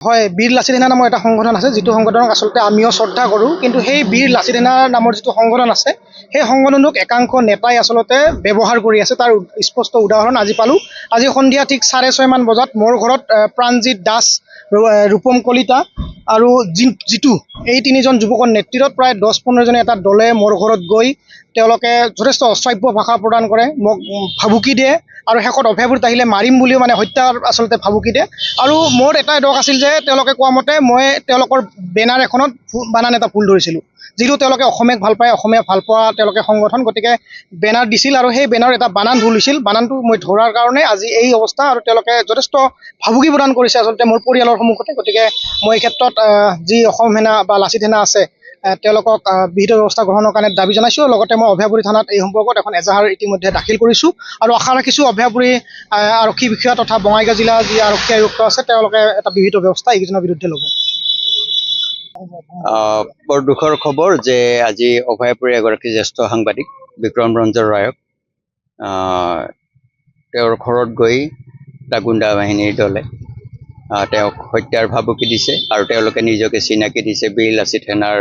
হয়, বীৰ লাচিত সেনা নামৰ এটা সংগঠন আছে, যিটো সংগঠনক আচলতে আমিও শ্ৰদ্ধা কৰোঁ। কিন্তু সেই বীৰ লাচিত সেনা নামৰ যিটো সংগঠন আছে, সেই সংগঠনটোক একাংশ নেতাই আচলতে ব্যৱহাৰ কৰি আছে। তাৰ স্পষ্ট উদাহৰণ আজি পালোঁ। আজি সন্ধিয়া ঠিক 6:30 মান বজাত মোৰ ঘৰত প্ৰাণজিৎ দাস, ৰূপম কলিতা আৰু জিতু, এই তিনিজন যুৱকৰ নেতৃত্বত প্ৰায় 10-15জনে এটা দলে মোৰ ঘৰত গৈ তেওঁলোকে যথেষ্ট অশ্ৰাব্য ভাষা প্ৰদান কৰে, মোক ভাবুকি দিয়ে আৰু শেষত অভয়াপুৰীত আহিলে মাৰিম বুলিও হত্যাৰ আচলতে ভাবুকি দিয়ে। আৰু মোৰ এটাই দক আছিল যে তেওঁলোকে কোৱা মতে মই তেওঁলোকৰ বেনাৰ এখনত বানান এটা ফুল ধৰিছিলোঁ, যিটো তেওঁলোকে অসমীয়াক ভাল পায়, অসমীয়া ভাল পোৱা তেওঁলোকে সংগঠন, গতিকে বেনাৰ দিছিল আৰু সেই বেনাৰ এটা বানান ভুল হৈছিল। বানানটো মই ধৰাৰ কাৰণে আজি এই অৱস্থা, আৰু তেওঁলোকে যথেষ্ট ভাবুকি প্ৰদান কৰিছে আচলতে মোৰ পৰিয়ালৰ সন্মুখতে। গতিকে মই এই ক্ষেত্ৰত যি অসম সেনা বা লাচিত সেনা আছে তেওঁলোকক বিহিত ব্যৱস্থা গ্ৰহণৰ কাৰণে দাবী জনাইছোঁ। লগতে মই অভয়াপুৰী থানাত এই সম্পৰ্কত এখন এজাহাৰ ইতিমধ্যে দাখিল কৰিছোঁ আৰু আশা ৰাখিছোঁ অভয়াপুৰী আৰক্ষী বিষয়া তথা বঙাইগাঁও জিলা যি আৰক্ষী আয়ুক্ত আছে তেওঁলোকে এটা বিহিত ব্যৱস্থা এইকেইজনৰ বিৰুদ্ধে ল'ব। বৰ দুখৰ খবৰ যে আজি অভয়াপুৰীৰ এগৰাকী জ্যেষ্ঠ সাংবাদিক বিক্ৰম ৰঞ্জন ৰায়ক তেওঁৰ ঘৰত গৈ এটা গুণ্ডা বাহিনীৰ দলে তেওঁক হত্যাৰ ভাবুকি দিছে আৰু তেওঁলোকে নিজকে চিনাকি দিছে বীৰ লাচিত সেনাৰ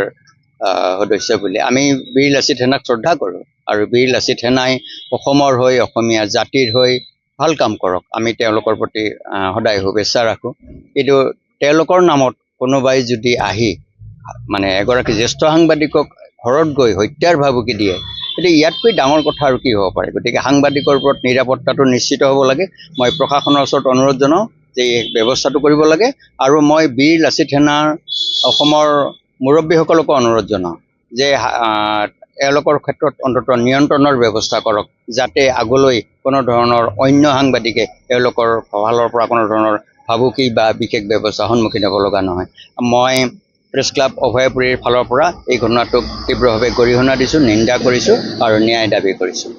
সদস্য বুলি। আমি বীৰ লাচিত সেনাক শ্ৰদ্ধা কৰোঁ আৰু বীৰ লাচিত সেনাই অসমৰ হৈ, অসমীয়া জাতিৰ হৈ ভাল কাম কৰক, আমি তেওঁলোকৰ প্ৰতি সদায় শুভেচ্ছা ৰাখোঁ। কিন্তু তেওঁলোকৰ নামত কোনোবাই যদি আহি এগৰাকী জ্যেষ্ঠ সাংবাদিকক ঘৰত গৈ হত্যাৰ ভাবুকি দিয়ে, গতিকে ইয়াতকৈ ডাঙৰ কথা আৰু কি হ'ব পাৰে। গতিকে সাংবাদিকৰ ওপৰত নিৰাপত্তাটো নিশ্চিত হ'ব লাগে। মই প্ৰশাসনৰ ওচৰত অনুৰোধ জনাওঁ যে এই ব্যৱস্থাটো কৰিব লাগে, আৰু মই বীৰ লাচিত সেনাৰ অসমৰ মুৰব্বীসকলকো অনুৰোধ জনাওঁ যে এওঁলোকৰ ক্ষেত্ৰত অন্ততঃ নিয়ন্ত্ৰণৰ ব্যৱস্থা কৰক, যাতে আগলৈ কোনো ধৰণৰ অন্য সাংবাদিকে তেওঁলোকৰ ফালৰ পৰা কোনো ধৰণৰ ভাবুকি বা বিশেষ ব্যৱস্থা সন্মুখীন হ'ব লগা নহয়। মই প্ৰেছ ক্লাব অভয়াপুৰীৰ ফালৰ পৰা এই ঘটনাটোক তীব্ৰভাৱে গৰিহণা দিছোঁ, নিন্দা কৰিছোঁ আৰু ন্যায় দাবী কৰিছোঁ।